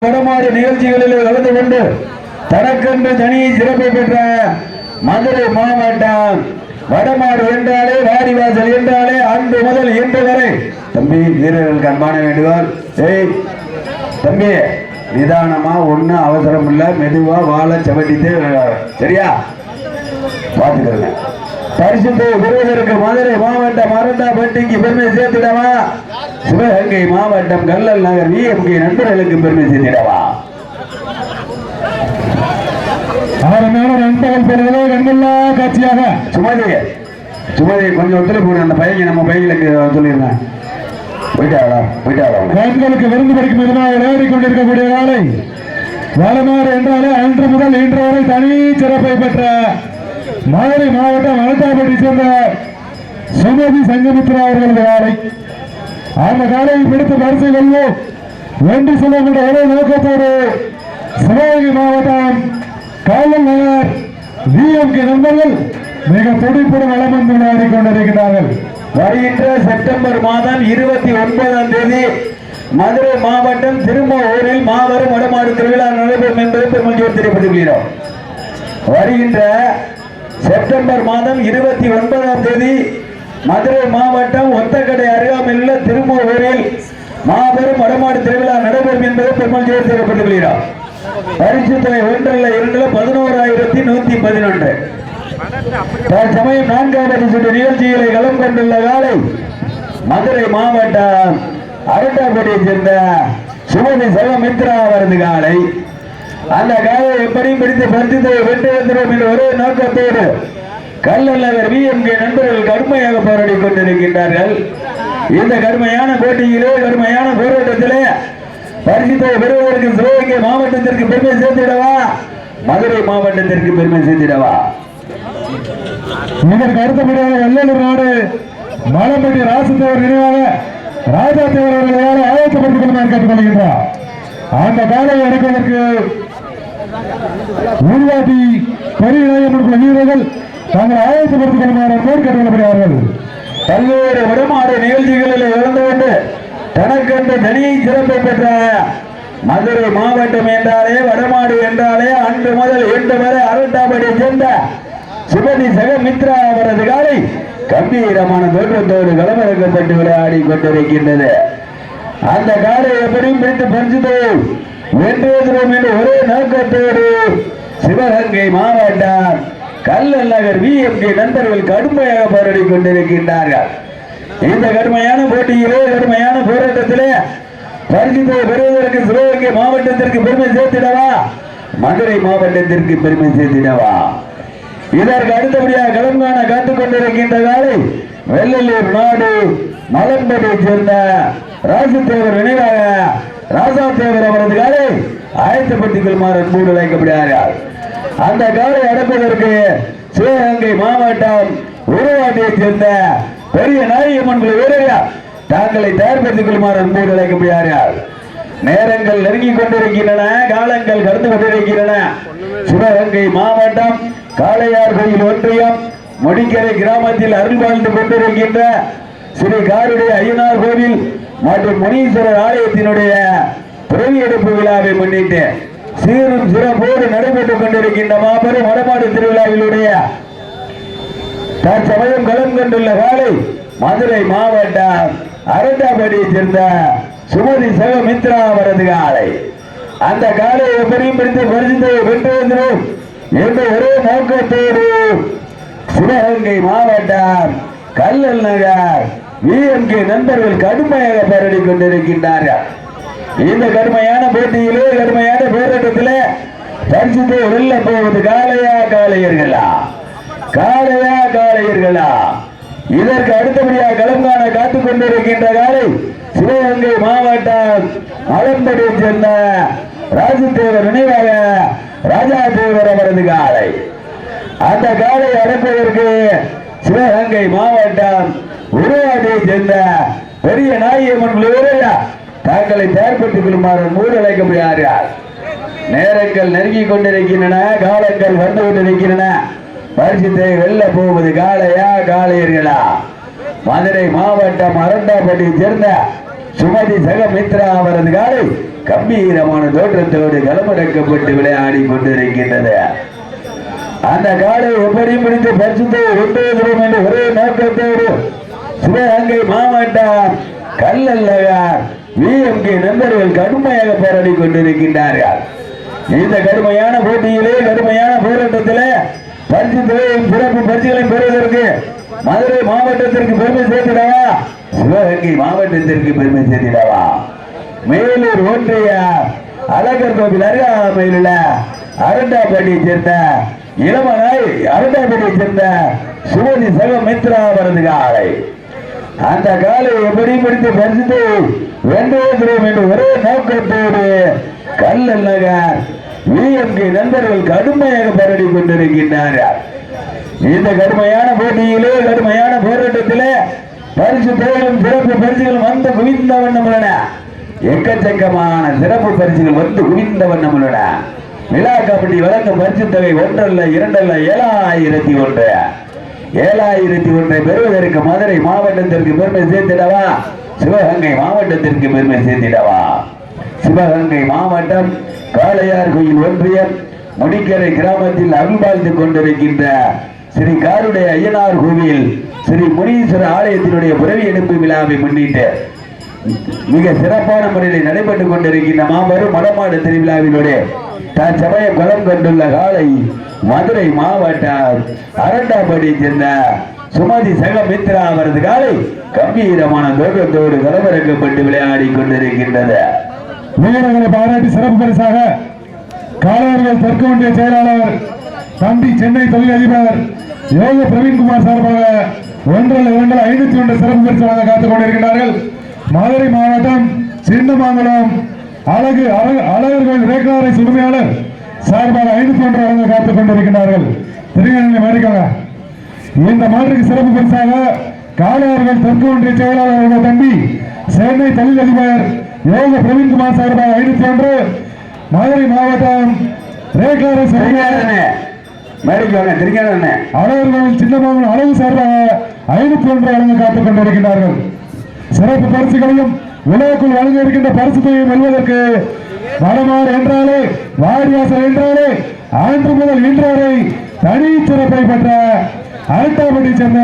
வடமாடு நிகழ்ச்சிகளில் கலந்து கொண்டு தனக்கென்று தனி சிறப்பு பெற்ற மதுரை மாவட்டம் வடமாடு என்றாலே வாடிவாசல் என்றாலே அன்று முதல் இன்று வரை தம்பி வீரர்களுக்கு அன்பான வேண்டுகோள். தம்பி நிதானமா ஒண்ணு அவசரம் இல்ல, மெதுவா வாழ செவட்டித்து சரியா பாத்துக்கிறேன். பரிசுத்தை பெறுவதற்கு மதுரை மாவட்டம் மருந்தாப்பட்டிக்கு பெருமை சேர்த்திடவா, சிவகங்கை மாவட்டம் கல்லல் நகர் விஎம்கே நண்பர்களுக்கு பெருமை சேர்த்திடவா. நண்பர்கள் பெறுவதே கண்கொள்ளா காட்சியாக சுமதி கொஞ்சம் ஒத்துழைப்பு அந்த பையன் நம்ம பையனுக்கு சொல்லியிருந்தேன். கண்களுக்கு விருந்து படிக்கும் விதமாக விளையாடி கொண்டிருக்கக்கூடிய வேலை வடமாடு என்றாலே அன்று முதல் இன்று வரை தனி சிறப்பை பெற்ற மதுரை மாவட்டம் அனந்தாபட்டி சேர்ந்த சுமதி சங்கமித்ரா அவர்களது காலை. அந்த காலையை பிடித்து வரிசை கொள்வோம் வென்று செல்லக்கூடிய ஒரே நோக்கத்தோடு சிவகங்கை மாவட்டம் காவல் நகர் விஎம்கே நண்பர்கள் மிக துடிப்புடன் வளம் வந்து விளையாடி கொண்டிருக்கிறார்கள். வருகின்ற செப்டம்பர் மாதம் 29ஆம் தேதி மதுரை மாவட்டம் திரும்பூரில் மாபெரும் வடமாடு திருவிழா நடைபெறும் என்பதை பெருமகிழ்ச்சியோடு தெரிவித்துள்ளோம். வருகின்ற செப்டம்பர் மாதம் 29ஆம் தேதி மதுரை மாவட்டம் ஒத்தக்கடை அருகாமையில் திரும்பூரில் மாபெரும் வடமாடு திருவிழா நடைபெறும் என்பதை பெருமகிழ்ச்சியோடு தெரிவித்துள்ளோம். பரிசு தொகை ஒன்றல்ல இரண்டுல 11,111. தற்சமயம் 4வது சுற்று நிகழ்ச்சிகளை களம் கொண்டுள்ள காலை மதுரை மாவட்டம் அரட்டாப்பட்டியை சேர்ந்த சுமதி சகமித்ரா அவரது காலை. அந்த காலை எப்படியும் பிடித்து பரிசுத்தை வென்று வந்துடும் என்ற ஒரே நோக்கத்தோடு கல்லல் நகர் விஎம்கே நண்பர்கள் கடுமையாக போராடி கொண்டிருக்கின்றார்கள். இந்த கடுமையான போட்டியிலே கடுமையான போராட்டத்திலே பரிசுத்தை பெறுவதற்கு சிவகங்கை மாவட்டத்திற்கு பெருமை சேர்த்திடவா, மதுரை மாவட்டத்திற்கு பெருமை சேர்த்திடவா. இதற்கு அடுத்தபடியாக வெள்ளலூர் நாடு மலம்பட்டி ராசத்தேவர் நினைவாக ராஜா தேவர் அவர்களால் ஆயத்தப்படுத்திக் கொள்ளுமாறு கேட்டுக்கொள்கின்றார். அந்த காலையை அடைப்பதற்கு உருவாட்டி பெரிய நாயகன் வீரர்கள் தாங்கள் ஆயத்தப்படுத்திக் கொள்ளுமாறு கேட்டுக்கொள்ளப்படுகிறார்கள். பல்வேறு வடமாடு நிகழ்ச்சிகளில் இழந்து கொண்டு தனக்கென்று தனியை சிறப்பை பெற்ற மதுரை மாவட்டம் என்றாலே வடமாடு என்றாலே அன்று முதல் இன்று வரை அரட்டாப்பட்டியை சேர்ந்த சுமதி சகமித்ரா அவரது காலை கம்பீரமான தோற்றத்தோடு களமிறக்கப்பட்டு விளையாடி கொண்டிருக்கின்றது. அந்த காலை எப்படியும் பிடித்து பரிசுத்தை வென்றுவோம் என்று ஒரே நோக்கத்தோடு சிவகங்கை மாவட்டம் கல்லல் நகர் விஎம்கே நண்பர்கள் கடுமையாக போராடி கொண்டிருக்கின்றார்கள். இந்த கடுமையான போட்டியிலே கடுமையான போராட்டத்திலே பரிசுத்தை பெறுவதற்கு சிவகங்கை மாவட்டத்திற்கு பெருமை சேர்த்திடவா, மதுரை மாவட்டத்திற்கு பெருமை சேர்த்திடவா. இதற்கு அடுத்தபடியாக களம் காண காத்துக் கொண்டிருக்கின்ற காலை வெள்ளலூர் நாடு மலம்பட்டியை சேர்ந்த ராசத்தேவர் நினைவாக ராஜா தேவர் அவரது காலை ஆயத்தப்படுத்திக் கொள்ளுமாறு அன்போடு அழைக்கப்படுகிறார்கள். அந்த காலை அடப்பதற்கு சிவகங்கை மாவட்டம் உருவாட்டியை சேர்ந்த பெரிய நாயகம்மன் வீரர்கள் தாங்களை தயார்படுத்திக் கொள்ளுமாறு அன்போடு அழைக்கப்படுகிறார்கள். நேரங்கள் நெருங்கிக் கொண்டிருக்கின்றன, காலங்கள் கடந்து கொண்டிருக்கின்றன. சிவகங்கை மாவட்டம் காளையார் கோயில் ஒன்றியம் முடிக்கரை கிராமத்தில் அருள் வாழ்ந்து கொண்டிருக்கின்ற ஸ்ரீ காருடைய ஐயனார் கோவில் மற்றும் முனீஸ்வரர் ஆலயத்தினுடைய பிறவி எடுப்பு விழாவை முன்னிட்டு சீரும் சிறப்போடு நடைபெற்றுக் கொண்டிருக்கின்ற மாபெரும் வடமாடு திருவிழாவிலுடைய தற்சமயம் களம் கொண்டுள்ள காலை மதுரை மாவட்டம் அரட்டாப்பட்டியை சேர்ந்த சுமதி சகமித்ரா அவரது காலை. அந்த காலை எப்படியும் பிடித்து பரிசுத்தை வென்று வந்துடும் என்ற ஒரே நோக்கத்தோடு சிவகங்கை மாவட்டம் கல்லல் நகர் விஎம்கே நண்பர்கள் கடுமையாக போராடி கொண்டிருக்கின்றார்கள். இந்த கடுமையான போட்டியிலே கடுமையான போராட்டத்திலே பரிசுத்தை வெல்ல போவது காளையா காளையர்களா, காளையா காளையர்களா. இதற்கு அடுத்தபடியாக களம் காண காத்துக் கொண்டிருக்கின்ற காலை சிவகங்கை மாவட்டம் மலம்பட்டியை சேர்ந்த ராஜதேவர் நினைவாக ராஜா தேவர் அவரது காலை. அந்த காலை அடைப்பதற்கு சிவகங்கை மாவட்டம் உருவாட்டியை சேர்ந்த பெரிய நாயகம்மன் வீரர்கள் தாங்களை தயார்படுத்திக் கொள்ளுமாறு மூடு அழைக்கப்படுகிறார்கள். நேரங்கள் நெருங்கிக் கொண்டிருக்கின்றன, காலங்கள் வந்து கொண்டிருக்கின்றன. பரிசுத்தை வெல்ல போவது காளையா காளையர்களா, மதுரை மாவட்டம் அரட்டாப்பட்டியை சேர்ந்த சுமதி சகமித்ரா அவரது காலை கம்பீரமான தோற்றத்தோடு களமிறக்கப்பட்டு விளையாடி கொண்டிருக்கின்றது. அந்த காலை எப்படி முடித்து பரிசுத்தை கொண்டுவரும் என்று ஒரே நோக்கத்தோடு சிவகங்கை மாவட்டம் கல்லல்லகார் விஎம்கே நண்பர்கள் கடுமையாக போராடி கொண்டிருக்கின்றார்கள். இந்த கடுமையான போட்டியிலே கடுமையான போராட்டத்திலே பரிசு தொகையும் சிறப்பு பரிசுகளையும் பெறுவதற்கு மதுரை மாவட்டத்திற்கு பெருமை சேர்த்திடவா, சிவகங்கை மாவட்டத்திற்கு பெருமை சேர்த்திடவா, மேலூர் ஒன்றிய அழகர் கோவில் அருகாமையில் உள்ள அரண்டாப்பட்டியை சேர்ந்த இளமனாய் அரண்டாப்பட்டியை சேர்ந்த சுமதி சக மித்ரா அவரது காலை. அந்த காலை எப்படி பிடித்து பரிசுத்தை வென்றுவோம் என்று ஒரே நோக்கத்தோடு கல்லல் நகர் விஎம்கே நண்பர்கள் கடுமையாக போராடி கொண்டிருக்கின்றார்கள். இந்த கடுமையான போட்டியிலே கடுமையான போராட்டத்திலே பரிசு தொகைகளும் சிறப்பு பரிசுகளும் வந்து குவிந்த வண்ணம் உள்ளன. எக்கச்சக்கமான சிறப்பு பரிசுகள் வந்து குவிந்த வண்ணம் உள்ளன. விழா கமிட்டி வழங்கும் பரிசு தொகை ஒன்றல்ல இரண்டல்ல 7001. 7001 பெறுவதற்கு மதுரை மாவட்டத்திற்கு பெருமை சேர்த்திடவா, சிவகங்கை மாவட்டத்திற்கு பெருமை சேர்த்திடவா. சிவகங்கை மாவட்டம் காளையார் கோயில் ஒன்றியம் முடிக்கரை கிராமத்தில் அருள்பாய்ந்து கொண்டிருக்கின்ற ஸ்ரீ காருடைய ஐயனார் கோவில் ஸ்ரீ முனீஸ்வர ஆலயத்தினுடைய புரவி எடுப்பு விழாவை முன்னிட்டு மிக சிறப்பான முறையில் நடைபெற்றுக் கொண்டிருக்கின்ற மாபெரும் மடமாடு திருவிழாவினுடைய தற்சமயம் களம் கொண்டுள்ள காலை மதுரை மாவட்டம் அரண்டாப்பட்டியை சேர்ந்த சுமதி சக மித்ரா அவரது காலை கம்பீரமான தோற்றத்தோடு களமிறக்கப்பட்டு விளையாடி கொண்டிருக்கின்றது. வீரர்களை பாராட்டி சிறப்பு பரிசாக காளையர்கள் தெற்கு ஒன்றிய செயலாளர் தம்பி சென்னை தொழிலதிபர் யோக பிரவீன்குமார் சார்பாக 1-2-501 சிறப்பு பரிசு வழங்க காத்துக் கொண்டிருக்கிறார்கள். மதுரை மாவட்டம் சின்னமங்கலம் அழகர்கள் ரேக்லாரை உரிமையாளர் சார்பாக 501 வழங்க காத்துக் கொண்டிருக்கிறார்கள். திருநெல்வேலி மாறிக்காங்க. இந்த மாற்றுக்கு சிறப்பு பரிசாக காளையர்கள் தெற்கு ஒன்றிய செயலாளர் தம்பி சென்னை தொழிலதிபர் யோக பிரவீன்குமார் சார்பாக 501, மதுரை மாவட்டம் ரேக்லாரை அழகர்கள் சின்னமங்கலம் அழகு சார்பாக 501 வழங்க காத்துக் கொண்டிருக்கிறார்கள். சிறப்பு பரிசுகளையும் விழாக்குள் வழங்க இருக்கின்ற பரிசுத்தையும் வெல்வதற்கு வடமாறு என்றாலே வாடிவாசல் என்றாலே அன்று முதல் இன்றாரை தனி சிறப்பை பெற்ற அரண்டாப்பட்டியை சேர்ந்த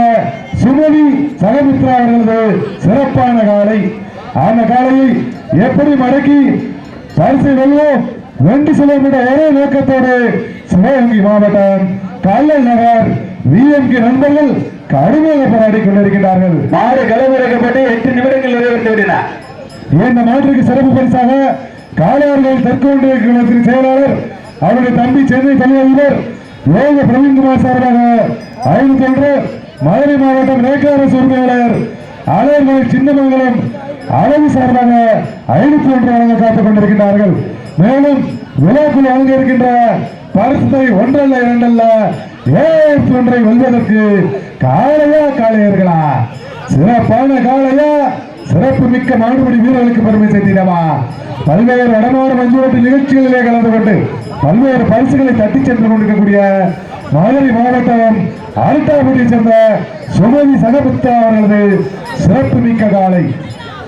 சுமதி சகமித்ரா அவர்களது சிறப்பான காலை. அந்த காலையை எப்படி மடக்கி பரிசை வெல்வோம் வென்று செல்வோம் என்ற ஒரே நோக்கத்தோடு சிவகங்கை மாவட்டம் கல்லல் நகர் விஎம்கே நண்பர்கள் கடுமையாக போராடி கொண்டிருக்கிறார்கள். மாடு களமிறக்கப்பட்டு 8 நிமிடங்கள் நிறைவேற்றி விட்டனர். இந்த மாற்றுக்கு சிறப்பு பரிசாக காளையார்கள் தெற்கு ஒன்றிய கழகத்தின் செயலாளர் அவருடைய தம்பி சென்னை தொழிலதிபர் யோக பிரவீன்குமார் சார்பாக 501, மதுரை மாவட்டம் ரேக்லாரஸ் உரிமையாளர் அழகர்கள் சின்னமங்கலம் அழகு சார்பாக 501 வழங்க காத்துக் கொண்டிருக்கிறார்கள். மேலும் விழாக்குள் வழங்க இருக்கின்ற பரிசை 1-2-701 வெல்வதற்கு காளையா காளையர்களா, சிறப்பான காளையா, சிறப்பு மிக்க மாடுபடி வீரர்களுக்கு பெருமை சேர்த்திடவா, பல்வேறு வடமாறு மஞ்சுவட்டி நிகழ்ச்சிகளிலே கலந்து கொண்டு பல்வேறு பரிசுகளை தட்டி சென்று கொண்டிருக்கக்கூடிய மதுரை மாவட்டம் அரண்டாப்பட்டியை சேர்ந்த சுமதி சகமித்ரா அவர்களது சிறப்பு மிக்க காலை.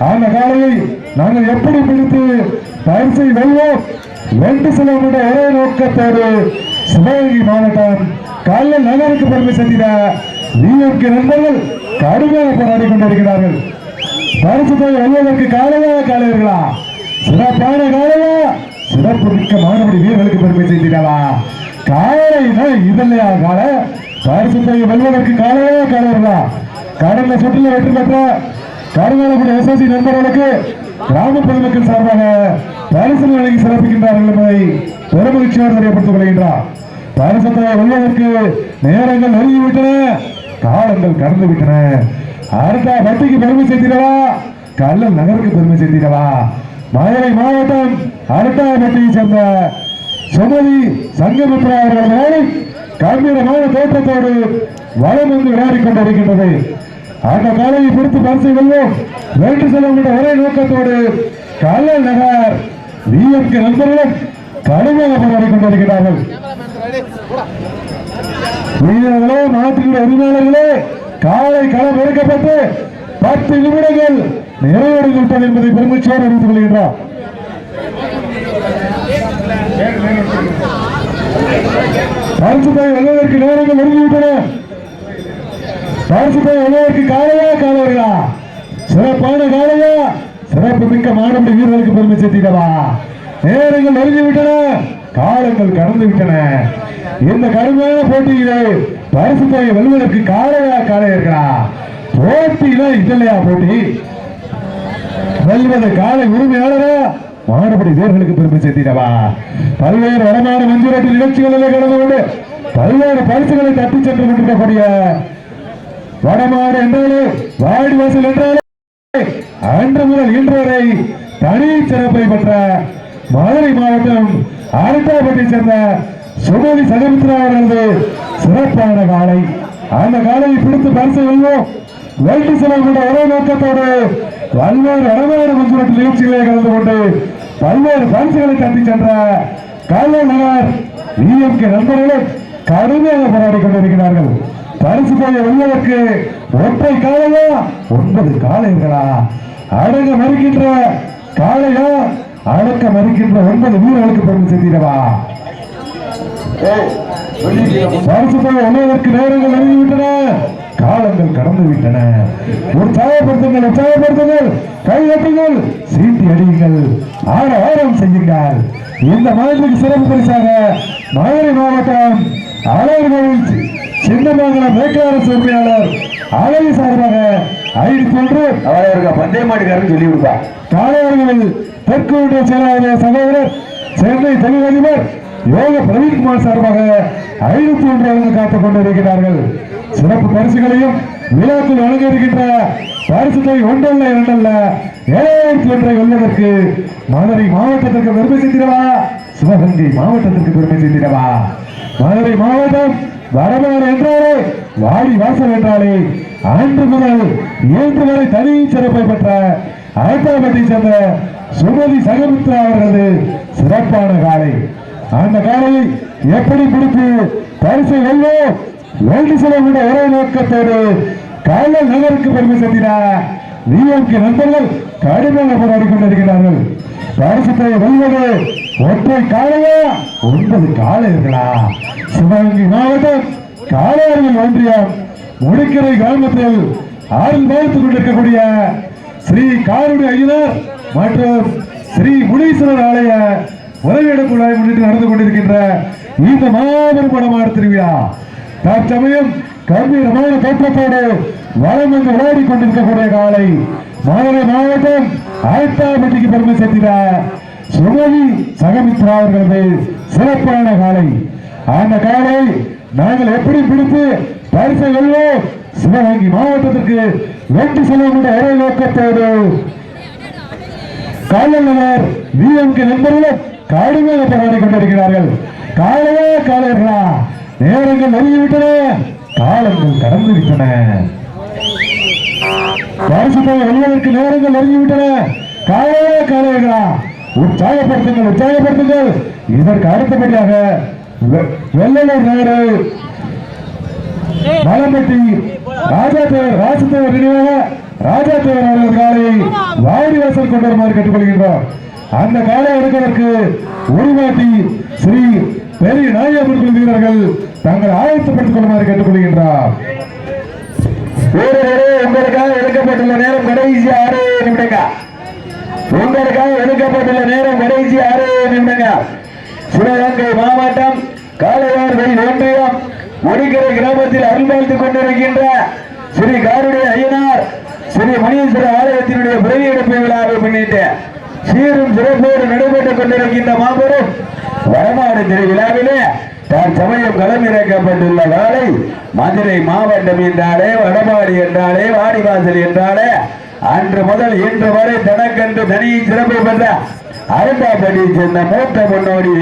அந்த காலையை நாங்கள் எப்படி பிடித்து பரிசை வெல்வோம் வென்று செல்வோம் என்ற ஒரே நோக்கத்தோடு சிவகங்கை மாவட்டம் கல்லல் நகருக்கு பெருமை சேர்த்திட விஎம்கே நண்பர்கள் கடுமையாக போராடி கொண்டிருக்கிறார்கள். பரிசு தொகை வெல்வதற்கு காளையா காளையர்களா, சிறப்பான காளையா, சிறப்பு மிக்க மாணவடி வீரர்களுக்கு பெருமை சேர்த்திடவா, காளைனா இதல்லையா கால பரிசு தொகை வெல்வதற்கு காளையா காளையர்களா. கடந்த சுற்றில் வெற்றி பெற்ற கருங்காலக்குடி எஸ்எஸ்சி நண்பர்களுக்கு கிராம பொதுமக்கள் சார்பாக பரிசு வழங்கி சிறப்பிக்கின்றார்கள் என்பதை பெருமகிழ்ச்சியோடு தெரியப்படுத்திக் கொள்கின்றார். பரிசு தொகை வெல்வதற்கு நேரங்கள் நெருங்கிவிட்டன, காலங்கள் கடந்து விட்டன. அரண்டாப்பட்டிக்கு பெருமை சேர்த்திடவா, கல்லல் நகருக்கு பெருமை சேர்த்திடவா, மதுரை மாவட்டம் அரண்டாப்பட்டியை சேர்ந்த சுமதி சங்கமித்ரா அவர்கள் கம்பீரமான தோற்றத்தோடு வளம் வந்து விளையாடிக் கொண்டிருக்கின்றது. அந்த காலையை பிடித்து பரிசை வெல்வோம் வென்று செல்வோம் என்ற ஒரே நோக்கத்தோடு கல்லல் நகர் விஎம்கே நண்பர்களும் கடுமையாக போராடி கொண்டிருக்கிறார்கள். வீரர்களே, நாட்டினுடைய உரிமையாளர்களே, காலை களம் இறக்கப்பட்டு 10 நிமிடங்கள் நிறைவேறிவிட்டது என்பதை பெருமகிழ்ச்சியோடு அறிவித்துக் கொள்கின்றார். பரிசுத்தை வெல்வதற்கு நேரங்கள் நெருங்கிவிட்டன. பரிசுத்தை வெல்வதற்கு காலையா காலையா சிறப்பான காலையா சிறப்பு மிக்க மாடுபடி வீரர்களுக்கு பெருமை சேர்த்திடவா. நேரங்கள் நெருங்கிவிட்டன, காலங்கள் கடந்து விட்டன. இந்த கடுமையான போட்டியிலே பரிசுத்தை வெல்வதற்கு காலையா காலையர்களா போட்டியில இல்லையா போட்டி வெல்வது காலை உரிமையாளரா மாடுபடி வீரர்களுக்கு பெருமை சேர்த்திடவா. பல்வேறு வடமாடு மஞ்சுரட்டு நிகழ்ச்சிகளிலே கலந்து கொண்டு பல்வேறு பரிசுகளை தட்டி சென்று கொண்டிருக்கக்கூடிய வடமாடு என்றாலே வாடிவாசல் என்றாலே அன்று முதல் இன்று வரை தனி சிறப்பை பெற்ற மதுரை மாவட்டம் ஆரட்டாப்பட்டியை சேர்ந்த சுமதி சகமித்ரா அவர்களது சிறப்பான காலை. அந்த காலையை பிடித்து பரிசு வெல்வோம் வெற்றி செலவு கொண்ட ஒரே நோக்கத்தோடு பல்வேறு வடமாடு மஞ்சுரட்டு நிகழ்ச்சிகளை கலந்து கொண்டு பல்வேறு பரிசுகளை தட்டி சென்ற கல்லூர் நகர் டிஎம்கே நண்பர்களும் கடுமையாக போராடி கொண்டிருக்கிறார்கள். பரிசு தொகை வெல்வதற்கு ஒற்றை காலையா 9 காளைகளா அடங்க மறுக்கின்ற காளையா அடக்க மறுக்கின்ற 9 வீரர்களுக்கு பெருமை சேர்த்திடவா. பரிசு தொகை வெல்வதற்கு நேரங்கள் நெருங்கிவிட்டன, காலங்கள் கடந்து விட்டன. உற்சாகப்படுத்துங்கள் உற்சாகப்படுத்துங்கள், கைதட்டுங்கள், சீட்டி அடியுங்கள், ஆரம் செய்யுங்கள். இந்த மாநிலத்துக்கு சிறப்பு பரிசாக மதுரை மாவட்டம் அழகர் சின்னமங்கலம் மேற்காரசு உரிமையாளர் அழகு சார்பாக ஐடி போன்று அவருக்கு பந்தய மாட்டுக்காரன் சொல்லி கொடுப்பார். காலையர்களில் தெற்கு ஒன்றிய செயலாளர் சகோதரர் சென்னை தமிழ் அதிபர் யோக பிரவீன்குமார் சார்பாக 501 காத்துக் கொண்டிருக்கிறார்கள். சிறப்பு பரிசுகளையும் விழாக்கள் வழங்க இருக்கின்ற பரிசு தொகை ஒன்றல்ல இரண்டல்ல 701 வெல்வதற்கு மதுரை மாவட்டத்திற்கு பெருமை சேர்த்திடவா, சிவகங்கை மாவட்டத்திற்கு பெருமை சேர்த்திடவா. மதுரை மாவட்டம் வடமாடு என்றாலே வாடி வாசல் என்றாலே அன்று முதல் இன்று வரை தனி சிறப்பை பெற்ற ஆரட்டாப்பட்டியை சேர்ந்த சுமதி சகமித்ரா அவர்களது சிறப்பான காலை. அந்த காலையை எப்படி பிடித்து பரிசை வெல்வோம் வேண்டி செல்லக்கூடிய ஒரே நோக்கத்தோடு காவல் நகருக்கு பெருமை சேர்த்தினார் டிஎம்கே நண்பர்கள் கடுமையாக போராடி கொண்டிருக்கிறார்கள். பரிசுத்தை வெல்வது ஒற்றை காலையா 9 காளையர்களா. சிவகங்கை மாவட்டம் காளையர்கள் ஒன்றியம் முடிக்கரை கிராமத்தில் ஆறில் வாழ்த்துக் கொண்டிருக்கக்கூடிய ஸ்ரீ காருடி ஐயனார் மற்றும் ஸ்ரீ முனீஸ்வரர் ஆலய உரையிடப்பு விழாவை முன்னிட்டு நடந்து கொண்டிருக்கின்ற இந்த மாபெரும் வடமாடு திருவிழா தற்சமயம் கம்பீரமான தோற்றத்தோடு வளம் வந்து விளையாடி கொண்டிருக்கக்கூடிய காலை மதுரை மாவட்டம் ஆரட்டாப்பட்டிக்கு பெருமை சேர்த்தினார் சுமதி சகமித்ரா அவர்களது சிறப்பான காலை. அந்த காலை நாங்கள் எப்படி பிடித்து பரிசை வெல்வோம் சிவகங்கை மாவட்டத்திற்கு வெற்றி செல்லக்கூடிய ஒரே நோக்கத்தோடு காவலர் டிஎம்கே நண்பர்களும் கடுமையாக போராடி கொண்டிருக்கிறார்கள். காலையா காலையர்களா நேரங்கள் நெருங்கிவிட்டன, காலங்கள் கடந்து விட்டன. பரிசு தொகை வெல்வதற்கு நேரங்கள் நெருங்கிவிட்டன, காலையா காலையர்களா உற்சாகப்படுத்துங்கள் உற்சாகப்படுத்துங்கள். இதற்கு அடுத்தபடியாக வெள்ளலூர் நாடு மலம்பட்டி ராஜதேவர் நினைவாக ராஜாதேவர் அவர்கள் காலையை வாடிவாசல் கொண்டு வருமாறு கேட்டுக்கொள்கின்றோம். அந்த காலை எடுப்பதற்கு உருவாட்டி ஸ்ரீ பெரிய நாயகர்கள் வீரர்கள் தங்கள் ஆயத்தப்படுத்திக் கொள்ளுமாறு கேட்டுக்கொள்கின்றார். உங்களுக்காக எடுக்கப்பட்டுள்ள நேரம் கடைசி 6 நிமிடங்கள். உங்களுக்காக எடுக்கப்பட்டுள்ள நேரம் கடைசி 6 நிமிடங்கள். சிவகங்கை மாவட்டம் காளையார்கோயில் ஒன்றியம் முடிக்கரை கிராமத்தில் அருள்பாலித்துக் கொண்டிருக்கின்ற ஸ்ரீ காருடைய ஐயனார் ஸ்ரீ முனீஸ்வர ஆலயத்தினுடைய பிரதியெடுப்பு விழாவை முன்னிட்டு சீரும் சிறப்போடு நடைபெற்றுக் கொண்டிருக்கின்ற மாபெரும் வடமாடு திருவிழாவிலே தற்சமயம் களமிறக்கப்பட்டுள்ள காலை மதுரை மாவட்டம் என்றாலே வடமாடு என்றாலே வாடிவாசல் என்றாலே அன்று முதல் இன்று வரை தனக்கென்று தனி சிறப்பு பெற்ற ஆரட்டாப்பட்டியை சேர்ந்த மூத்த முன்னோடி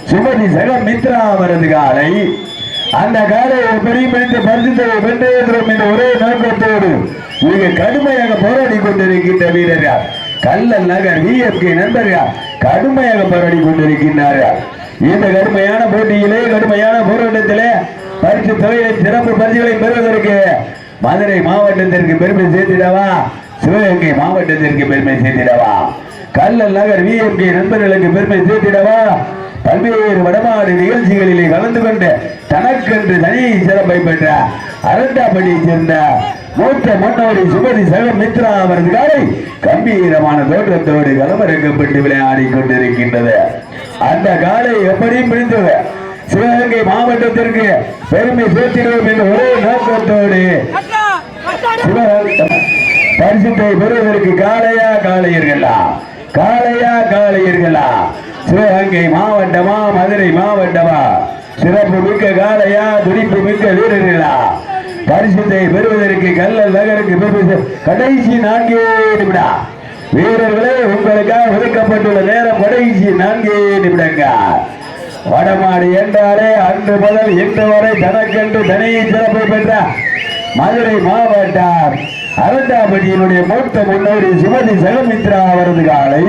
சுமதி சகமித்ரா அவரது காலை. அந்த காலையை பெரிய பிடித்து பரிசுத்தை வென்றேற்றும் என்ற ஒரே நோக்கத்தோடு மிக கடுமையாக போராடி கொண்டிருக்கின்ற வீரர்கள் கல்லல் நகர் டிஎம்கே நண்பர்கள் கடுமையாக போராடி கொண்டிருக்கின்றார்கள். இந்த கடுமையான போட்டியிலே கடுமையான போராட்டத்திலே பரிசு தொகையை சிறப்பு பரிசுகளை பெறுவதற்கு மதுரை மாவட்டத்திற்கு பெருமை சேர்த்திடவா, சிவகங்கை மாவட்டத்திற்கு பெருமை சேர்த்திடவா, கல்லல் நகர் டிஎம்கே நண்பர்களுக்கு பெருமை சேர்த்திடவா, பல்வேறு வடமாடு நிகழ்ச்சிகளிலே கலந்து கொண்டு தனக்கென்று தனி சிறப்பை பெற்ற அரட்டாப்பள்ளியைச் சேர்ந்த மூத்த முன்னோடி சுமதி சகமித்ரா அவரது காலை கம்பீரமான தோற்றத்தோடு களமிறக்கப்பட்டு விளையாடி கொண்டிருக்கின்றது. அந்த காலை எப்படியும் பிடித்தது சிவகங்கை மாவட்டத்திற்கு பெருமை சேர்த்திடுவோம் என்ற ஒரே நோக்கத்தோடு சிவகங்கை பரிசுத்தை பெறுவதற்கு காளையா காளையர்களா சிவகங்கை மாவட்டமா மதுரை மாவட்டமா சிறப்பு மிக்க காளையா துடிப்பு மிக்க வீரர்களா பரிசுத்தை பெறுவதற்கு கல்லல் நகருக்கு கடைசி 4 நிமிடம் வீரர்களே உங்களுக்காக ஒதுக்கப்பட்டுள்ள நேரம் கடைசி 4 நிமிடங்கள். வடமாடு என்றாலே அன்று முதல் இன்று வரை தனக்கென்று தனி சிறப்பை பெற்ற மதுரை மாவட்டம் அரட்டாப்பட்டியினுடைய மூத்த முன்னோடி சுமதி சகமித்ரா அவரது காலை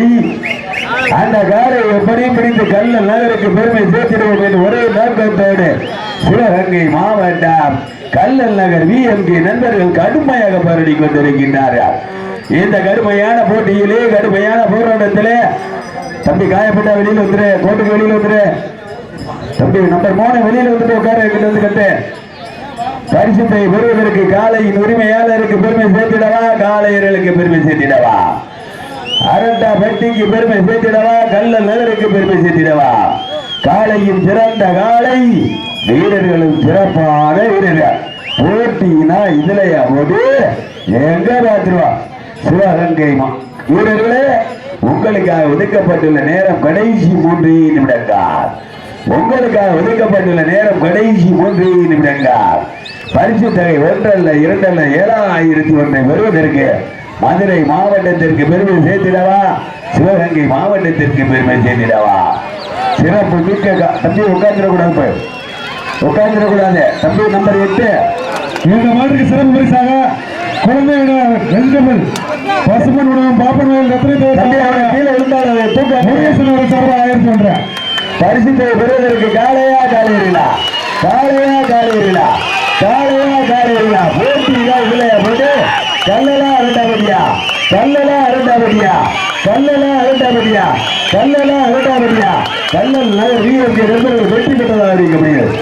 அந்த காலை எப்படி பிடித்து கல்லல் நகருக்கு பெருமை சேர்த்திடுவோம் என்று ஒரே நோக்கத்தோடு சிவகங்கை மாவட்டம் கல்லல் நகர் VMK நண்பர்கள் கடுமையாக போராடி கொண்டிருக்கின்றார்கள். இந்த கடுமையான போட்டியிலே கடுமையான போராட்டத்திலே தம்பி காயப்பட்ட வெளியில் வந்துரு, கோட்டுக்கு வெளியில் வந்துரு தம்பி, நம்பர் 3 வெளியில் வந்துட்டு உட்கார வந்து கட்டு. பரிசுத்தை பெறுவதற்கு காலையின் உரிமையாளருக்கு பெருமை சேர்த்திடவா காளையர்களுக்கு பெருமை சேர்த்திடவா அரட்டா பெட்டிக்கு பெருமை சேர்த்திடவா கல்லல் நகருக்கு பெருமை சேர்த்திடவா காளையின் சிறந்த காளை வீரர்களும் சிறப்பான வீரர்கள் போட்டினா இதுலயா போது எங்க பார்த்துருவா சிவகங்கை வீரர்களே உங்களுக்காக ஒதுக்கப்பட்டுள்ள நேரம் கடைசி 3 நிமிடங்கள். பரிசு தொகை 1 அல்ல 2 அல்ல 7001 பெறுவதற்கு மதுரை மாவட்டத்திற்கு பெருமை சேர்த்திடவா சிவகங்கை மாவட்டத்திற்கு பெருமை சேர்த்திடவா சிறப்பு மிக்க தம்பி உட்கார்ந்துடக்கூடாது தம்பி நம்பர் 8 இந்த மாட்டுக்கு சிறப்பு பரிசாக குழந்தையோட வெஜிடபிள் பசுமன் உணவம் பாப்பன் ரத்ன கீழே இருந்தாலும் சார்பாக 1001 பரிசுத்தை பெறுவதற்கு காளையா காளையர்களா போட்டியா இல்லையா போட்டு கல்லலா அரட்டாபதியா கல்லல் நகர் VMK நண்பர்கள் வெற்றி பெற்றதாக அறிவிக்கப்படுகிறது.